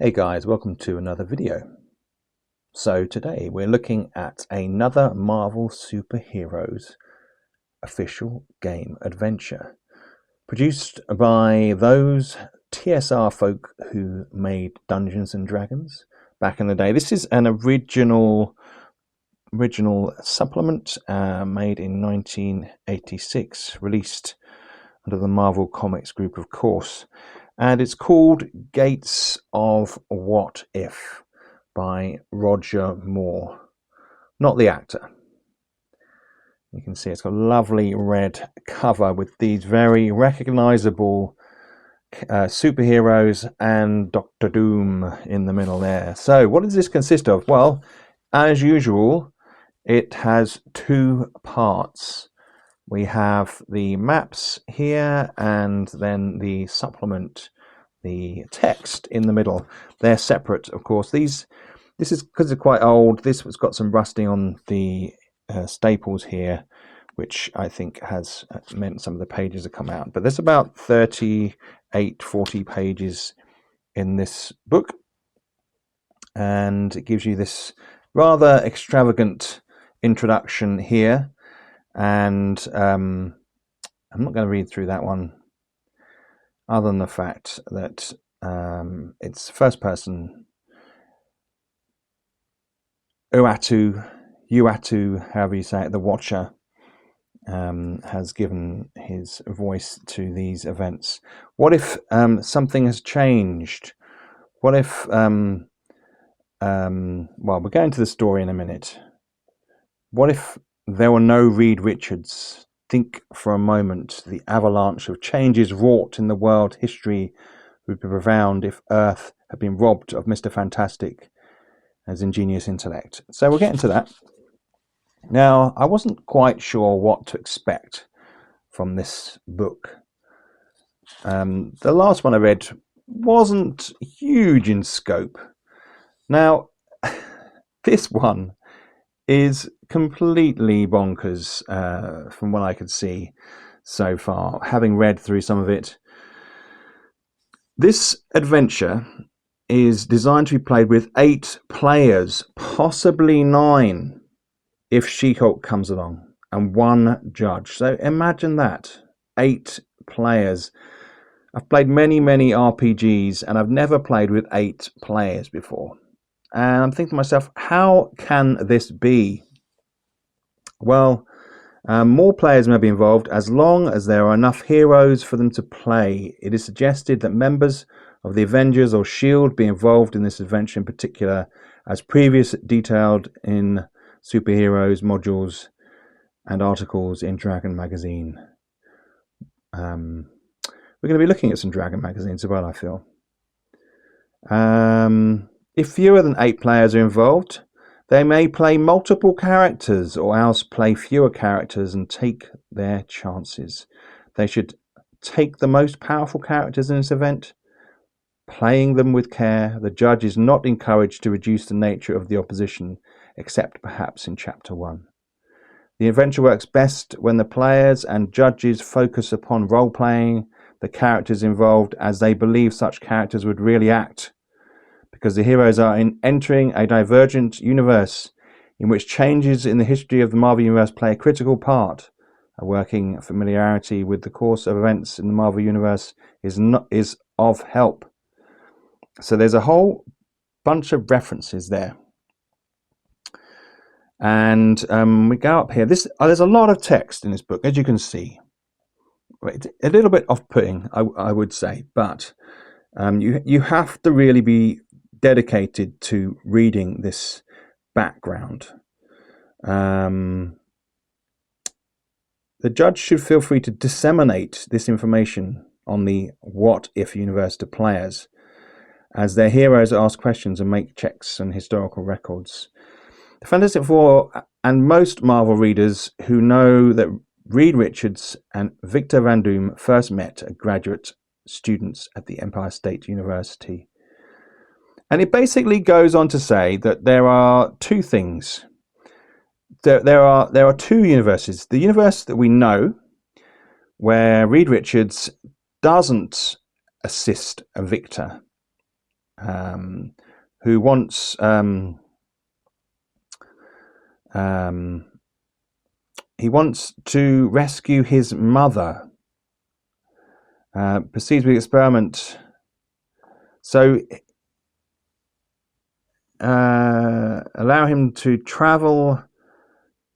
Hey guys, welcome to another video. So today we're looking at another Marvel Superheroes official game adventure produced by those TSR folk who made Dungeons and Dragons back in the day. This is an original supplement made in 1986, released under the Marvel Comics group, of course. And it's called Gates of What If by Roger Moore, not the actor. You can see it's got a lovely red cover with these very recognizable superheroes and Doctor Doom in the middle there. So what does this consist of? Well, as usual, it has two parts. We have the maps here and then the supplement, the text in the middle. They're separate, of course. This is because they're quite old. This has got some rusting on the staples here, which I think has meant some of the pages have come out. But there's about 38, 40 pages in this book. And it gives you this rather extravagant introduction here. And I'm not going to read through that one, other than the fact that it's first person. Uatu, however you say it, the Watcher, has given his voice to these events. What if something has changed? What if, well, we're going to the story in a minute. What if there were no Reed Richards? Think for a moment the avalanche of changes wrought in the world history would be profound if Earth had been robbed of Mr. Fantastic and his ingenious intellect. So we'll get into that. Now, I wasn't quite sure what to expect from this book. The last one I read wasn't huge in scope. Now, this one is completely bonkers from what I could see so far, having read through some of it. This adventure is designed to be played with 8 players, possibly 9 if She-Hulk comes along, and 1 judge. So imagine that, 8 players. I've played many RPGs and I've never played with 8 players before. And I'm thinking to myself, how can this be? Well, more players may be involved as long as there are enough heroes for them to play. It is suggested that members of the Avengers or S.H.I.E.L.D. be involved in this adventure in particular, as previously detailed in superheroes modules and articles in Dragon magazine. We're going to be looking at some Dragon magazines as well, I feel. If fewer than 8 players are involved, they may play multiple characters or else play fewer characters and take their chances. They should take the most powerful characters in this event, playing them with care. The judge is not encouraged to reduce the nature of the opposition, except perhaps in Chapter 1. The adventure works best when the players and judges focus upon role-playing the characters involved as they believe such characters would really act, because the heroes are entering a divergent universe in which changes in the history of the Marvel Universe play a critical part. A working familiarity with the course of events in the Marvel Universe is of help. So there's a whole bunch of references there. And we go up here. There's a lot of text in this book, as you can see. It's a little bit off-putting, I would say, but you have to really be dedicated to reading this background. The judge should feel free to disseminate this information on the What If universe to players, as their heroes ask questions and make checks on historical records. The Fantastic Four and most Marvel readers who know that Reed Richards and Victor Van Doom first met as graduate students at the Empire State University. And it basically goes on to say that there are 2 things. There are 2 universes. The universe that we know, where Reed Richards doesn't assist Victor who wants he wants to rescue his mother. Proceeds with the experiment. So allow him to travel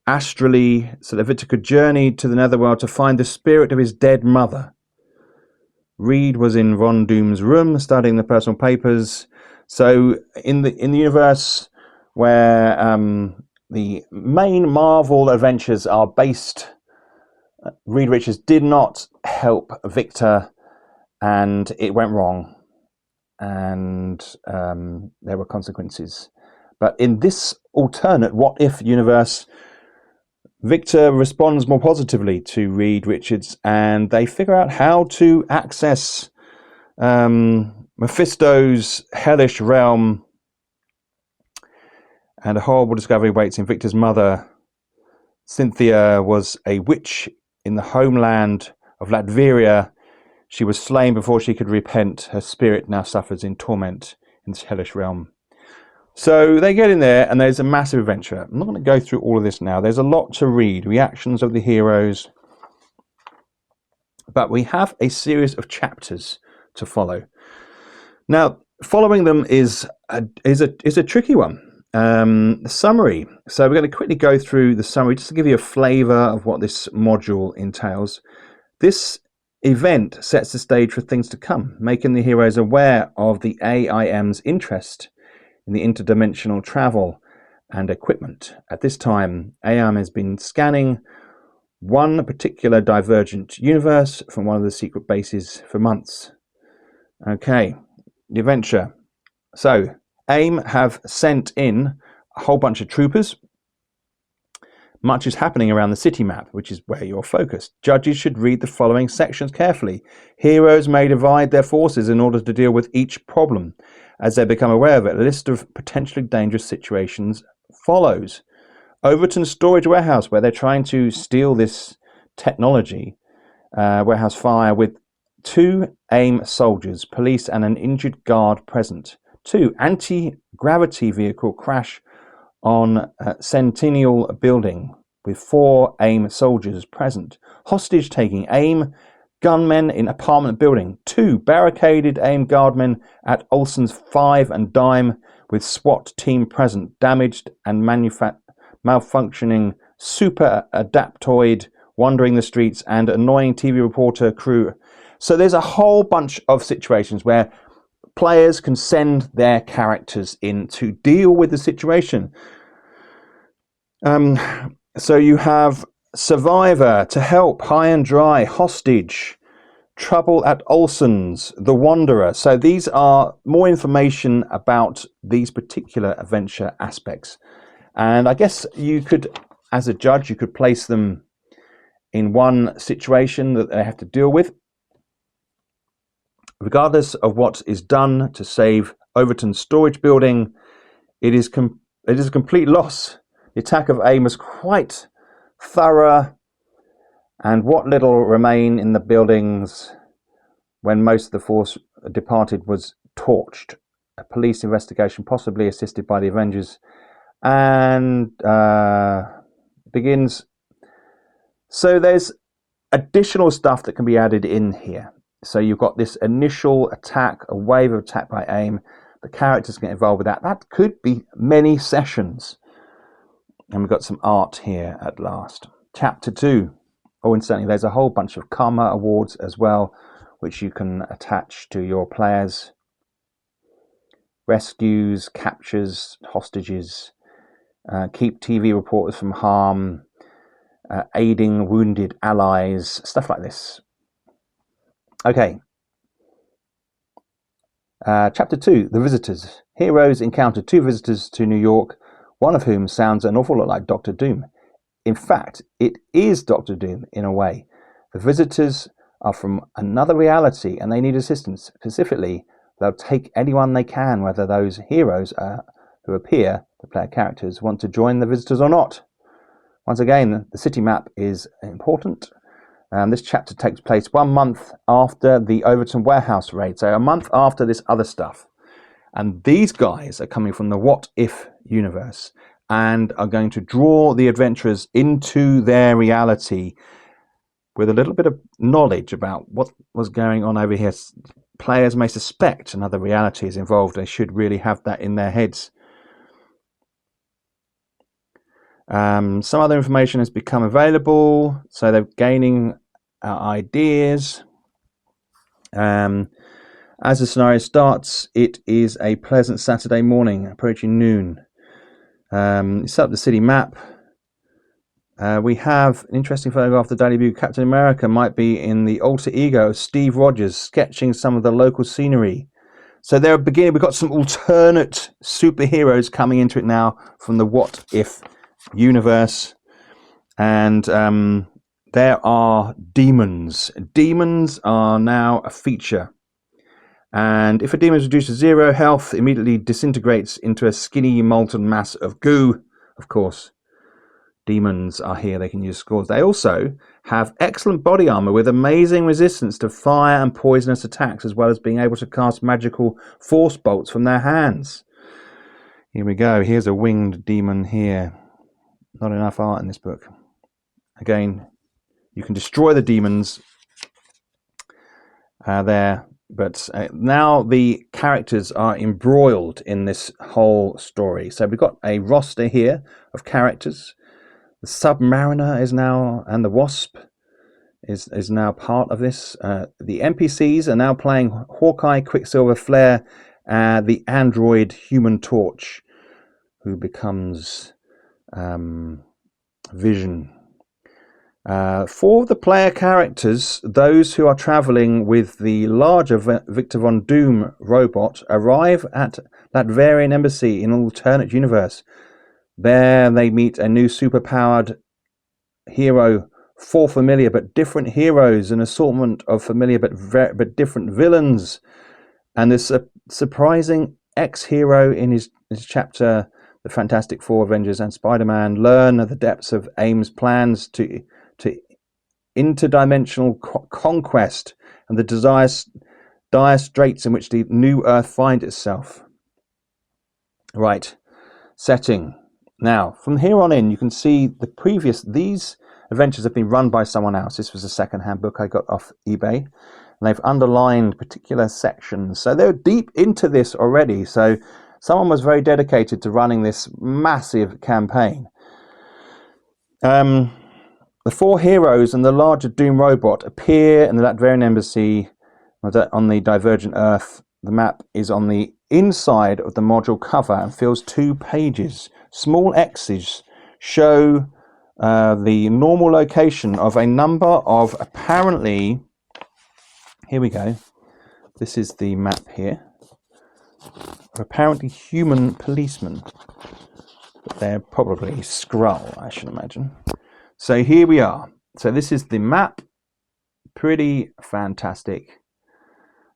astrally so that Victor could journey to the netherworld to find the spirit of his dead mother. Reed was in Von Doom's room studying the personal papers. So in the universe where the main Marvel adventures are based, Reed Richards did not help Victor, and it went wrong, and there were consequences. But in this alternate what-if universe, Victor responds more positively to Reed Richards, and they figure out how to access Mephisto's hellish realm, and a horrible discovery waits him. Victor's mother, Cynthia, was a witch in the homeland of Latveria. She was slain before she could repent. Her spirit now suffers in torment in this hellish realm. So they get in there, and there's a massive adventure. I'm not going to go through all of this now. There's a lot to read, reactions of the heroes. But we have a series of chapters to follow. Now, following them is a tricky one. The summary. So we're going to quickly go through the summary just to give you a flavour of what this module entails. This event sets the stage for things to come, making the heroes aware of the AIM's interest in the interdimensional travel and equipment. At this time, AIM has been scanning one particular divergent universe from one of the secret bases for months. Okay, the adventure. So, AIM have sent in a whole bunch of troopers. Much is happening around the city map, which is where you're focused. Judges should read the following sections carefully. Heroes may divide their forces in order to deal with each problem as they become aware of it. A list of potentially dangerous situations follows. Overton Storage Warehouse, where they're trying to steal this technology, warehouse fire with 2 AIM soldiers, police and an injured guard present. 2, anti-gravity vehicle crash on Centennial Building with 4 AIM soldiers present. Hostage taking, AIM gunmen in apartment building. 2, barricaded AIM guardmen at Olsen's 5 and Dime with SWAT team present. Damaged and malfunctioning super adaptoid wandering the streets and annoying TV reporter crew. So there's a whole bunch of situations where players can send their characters in to deal with the situation. So you have Survivor, To Help, High and Dry, Hostage, Trouble at Olsen's, The Wanderer. So these are more information about these particular adventure aspects. And I guess you could, as a judge, you could place them in one situation that they have to deal with. Regardless of what is done to save Overton's storage building, it is a complete loss. The attack of AIM was quite thorough, and what little remained in the buildings when most of the force departed was torched. A police investigation, possibly assisted by the Avengers, and begins. So there's additional stuff that can be added in here. So you've got this initial attack, a wave of attack by AIM. The characters get involved with that. That could be many sessions. And we've got some art here at last. Chapter 2. Oh, incidentally, there's a whole bunch of karma awards as well, which you can attach to your players. Rescues, captures, hostages, keep TV reporters from harm, aiding wounded allies, stuff like this. Okay. Chapter 2, The Visitors. Heroes encounter 2 visitors to New York, one of whom sounds an awful lot like Doctor Doom. In fact, it is Doctor Doom in a way. The visitors are from another reality and they need assistance. Specifically, they'll take anyone they can, whether those heroes who appear, the player characters, want to join the visitors or not. Once again, the city map is important. This chapter takes place 1 month after the Overton warehouse raid, so a month after this other stuff. And these guys are coming from the What If universe and are going to draw the adventurers into their reality with a little bit of knowledge about what was going on over here. Players may suspect another reality is involved. They should really have that in their heads. Some other information has become available, so they're gaining ideas. As the scenario starts, it is a pleasant Saturday morning, approaching noon. It's up the city map. We have an interesting photograph of the Daily Bugle. Captain America might be in the alter ego of Steve Rogers, sketching some of the local scenery. So they're beginning. We've got some alternate superheroes coming into it now from the What If universe, and there are demons. Demons are now a feature, and if a demon is reduced to 0 health, it immediately disintegrates into a skinny molten mass of goo. Of course, demons are here. They can use scores. They also have excellent body armor with amazing resistance to fire and poisonous attacks, as well as being able to cast magical force bolts from their hands. Here we go. Here's a winged demon here. Not enough art in this book. Again, you can destroy the demons there, but now the characters are embroiled in this whole story. So we've got a roster here of characters. The Submariner is now, and the Wasp is now part of this. The NPCs are now playing Hawkeye, Quicksilver, Flare, the android Human Torch, who becomes Vision. For the player characters, those who are traveling with the larger Victor Von Doom robot arrive at Latverian Embassy in an alternate universe. There they meet a new superpowered hero, 4 familiar but different heroes, an assortment of familiar but different villains, and this surprising ex-hero in his chapter, The Fantastic Four, Avengers and Spider-Man, learn the depths of AIM's plans to interdimensional conquest and the dire straits in which the new Earth finds itself. Right, setting. Now, from here on in, you can see these adventures have been run by someone else. This was a second-hand book I got off eBay, and they've underlined particular sections. So they're deep into this already. So someone was very dedicated to running this massive campaign. The 4 heroes and the larger Doom robot appear in the Latverian Embassy on the Divergent Earth. The map is on the inside of the module cover and fills 2 pages. Small X's show the normal location of a number of apparently, here we go, this is the map here, of apparently human policemen, but they're probably Skrull, I should imagine. So here we are. So this is the map. Pretty fantastic.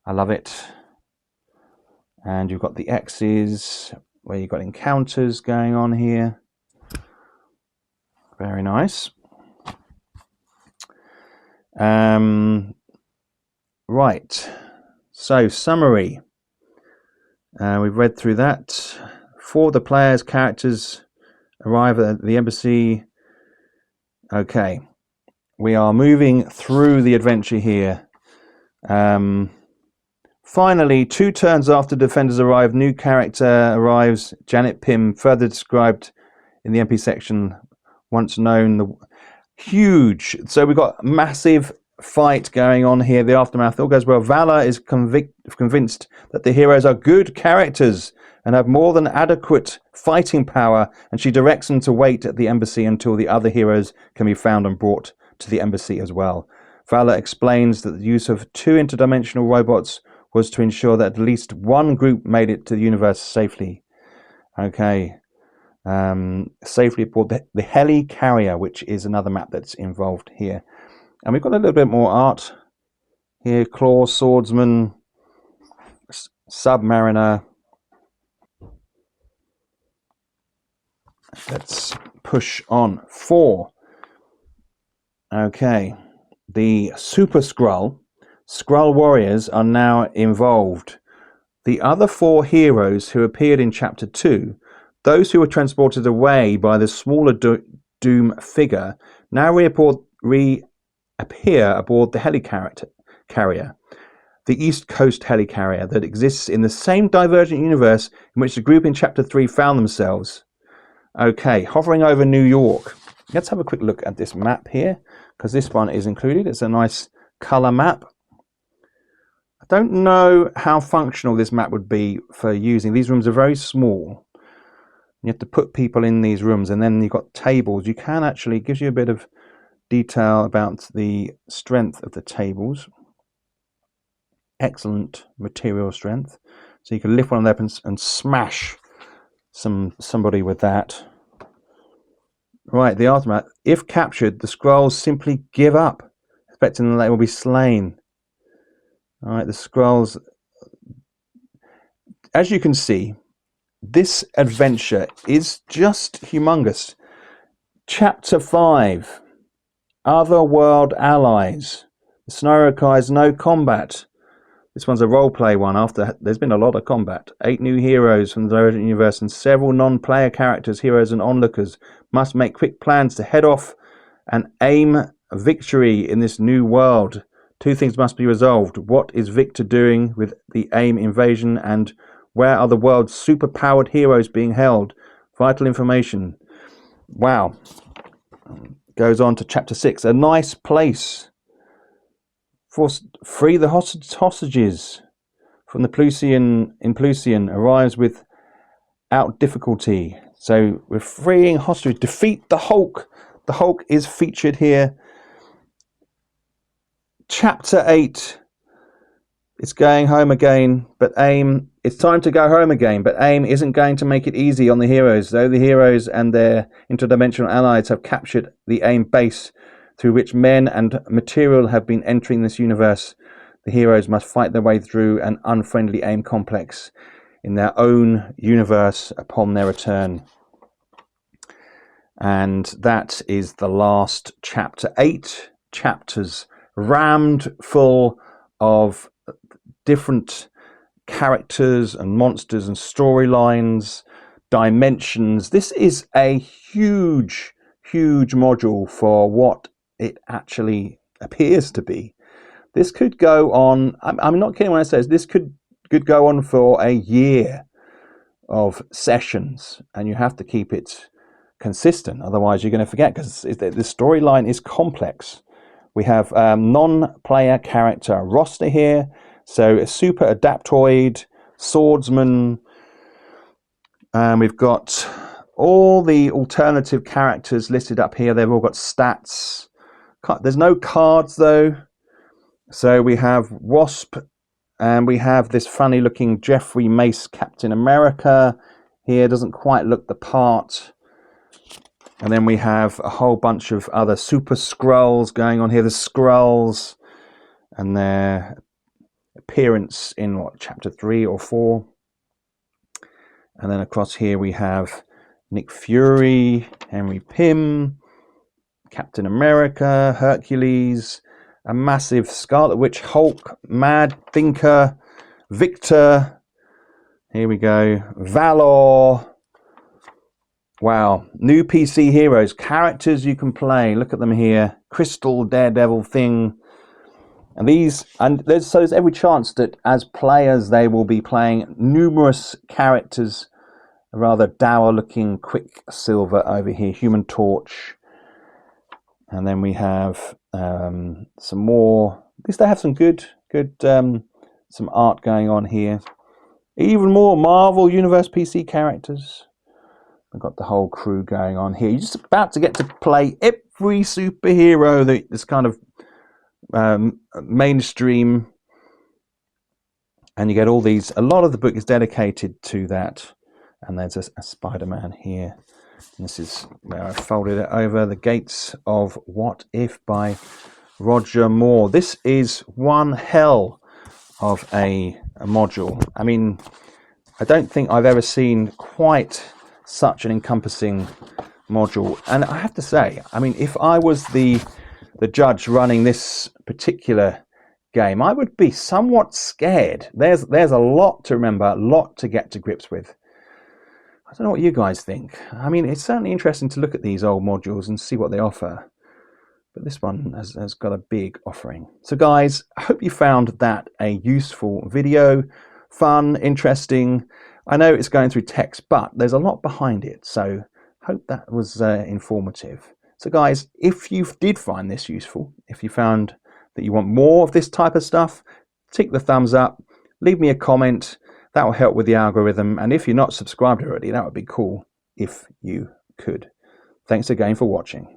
I love it. And you've got the X's where you've got encounters going on here. Very nice. Right. So summary. We've read through that. 4 of the players' characters arrive at the embassy. Okay, we are moving through the adventure here. Finally, 2 turns after defenders arrive, new character arrives, Janet Pym, further described in the MP section, once known. Huge. So we've got massive fight going on here. The aftermath all goes well. Vala is convinced that the heroes are good characters and have more than adequate fighting power, and she directs them to wait at the embassy until the other heroes can be found and brought to the embassy as well. Vala explains that the use of 2 interdimensional robots was to ensure that at least one group made it to the universe safely. Okay. Safely aboard the Heli Carrier, which is another map that's involved here. And we've got a little bit more art here. Claw, Swordsman, Submariner. Let's push on 4. Okay. The Super Skrull warriors are now involved. The other 4 heroes who appeared in Chapter 2, those who were transported away by the smaller Doom figure, now reappear aboard the helicarrier, the East Coast helicarrier that exists in the same divergent universe in which the group in Chapter 3 found themselves. Okay, hovering over New York. Let's have a quick look at this map here, because this one is included. It's a nice color map. I don't know how functional this map would be for using. These rooms are very small. You have to put people in these rooms, and then you've got tables. You can actually, gives you a bit of detail about the strength of the tables. Excellent material strength. So you can lift one of them and smash somebody with that. Right, the aftermath. If captured, the Skrulls simply give up, expecting that they will be slain. All right, the Skrulls. As you can see, this adventure is just humongous. Chapter 5, Otherworld Allies. The scenario requires no combat. This one's a roleplay one. After there's been a lot of combat. 8 new heroes from the Divergent Universe and several non-player characters, heroes and onlookers, must make quick plans to head off and aim victory in this new world. 2 things must be resolved. What is Victor doing with the AIM invasion, and where are the world's super-powered heroes being held? Vital information. Wow. Goes on to Chapter 6. A nice place. Free the hostages from the Plusian arrives without difficulty. So we're freeing hostages. Defeat the Hulk. The Hulk is featured here. Chapter 8. It's going home again, but AIM. It's time to go home again, but AIM isn't going to make it easy on the heroes. Though the heroes and their interdimensional allies have captured the AIM base through which men and material have been entering this universe, the heroes must fight their way through an unfriendly AIM complex in their own universe upon their return. And that is the last chapter. 8 chapters rammed full of different characters and monsters and storylines, dimensions. This is a huge module for what it actually appears to be. This could go on, I'm not kidding when I say this could go on for a year of sessions, and you have to keep it consistent, otherwise you're going to forget, because the storyline is complex. We have non-player character roster here, so a super adaptoid, swordsman, we've got all the alternative characters listed up here. They've all got stats. There's no cards though. So we have Wasp, and we have this funny looking Jeffrey Mace Captain America here. Doesn't quite look the part. And then we have a whole bunch of other super Skrulls going on here. The Skrulls and their appearance in chapter 3 or 4. And then across here we have Nick Fury, Henry Pym, Captain America, Hercules, a massive Scarlet Witch, Hulk, Mad Thinker, Victor, here we go, Valor. Wow, new PC heroes, characters you can play, look at them here, Crystal, Daredevil, Thing. And there's every chance that as players they will be playing numerous characters. A rather dour looking Quicksilver over here, Human Torch. And then we have some more. At least they have some good some art going on here. Even more Marvel Universe PC characters. We've got the whole crew going on here. You're just about to get to play every superhero that's kind of mainstream, and you get all these. A lot of the book is dedicated to that. And there's a Spider-Man here. And this is where I folded it over. The Gates of What If by Roger Moore. This is one hell of a module. I mean, I don't think I've ever seen quite such an encompassing module. And I have to say, I mean, if I was the judge running this particular game, I would be somewhat scared. There's a lot to remember, a lot to get to grips with. I don't know what you guys think. I mean, it's certainly interesting to look at these old modules and see what they offer. But this one has got a big offering. So guys, I hope you found that a useful video, fun, interesting. I know it's going through text, but there's a lot behind it. So hope that was informative. So guys, if you did find this useful, if you found that you want more of this type of stuff, tick the thumbs up, leave me a comment. That will help with the algorithm. And if you're not subscribed already, that would be cool if you could. Thanks again for watching.